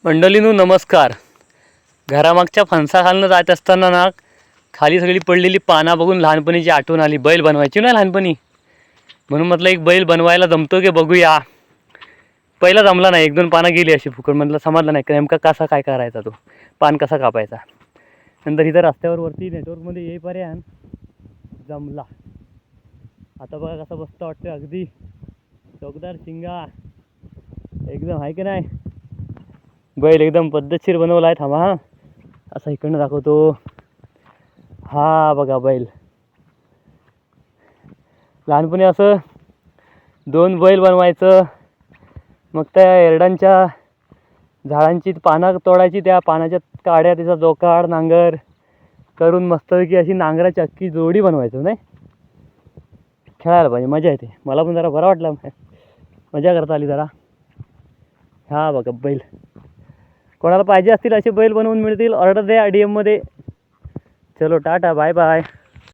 मंडळींनो नमस्कार. घरामागच्या फणसाखालनं जात असताना ना खाली सगळी पडलेली पानं बघून लहानपणीची आठवण आली. बैल बनवायची ना लहानपणी, म्हणून म्हटलं एक बैल बनवायला जमतो की बघूया. पहिला जमला नाही, 1-2 पानं गेली अशी फुकट. म्हटलं समजलं नाही नेमका कसा काय करायचा, तो पान कसा कापायचा. नंतर इथं रस्त्यावर वरती नेटवर्कमध्ये येईपर्यंत जमला. आता बघा कसं बसतं वाटतं, अगदी चौकदार शिंगा एकदम आहे की नाही. बैल एकदम पद्धतशीर बनवला आहे. थांबा हा, असा इकडनं दाखवतो. हा बघा बैल. लहानपणी असं 2 बैल बनवायचं, मग त्या एरडांच्या झाडांची पानं तोडायची, त्या पानाच्या काड्या, त्याचा जोकाड नांगर करून मस्तपैकी अशी नांगराची अख्खी जोडी बनवायचं नाही. खेळायला पाहिजे, मजा येते. मला पण जरा बरं वाटलं, मजा करता आली जरा. हा बघा बैल. कोणाला पाहिजे असतील असे बैल बनवून मिळतील, ऑर्डर द्या DM मध्ये. चलो टाटा, बाय बाय.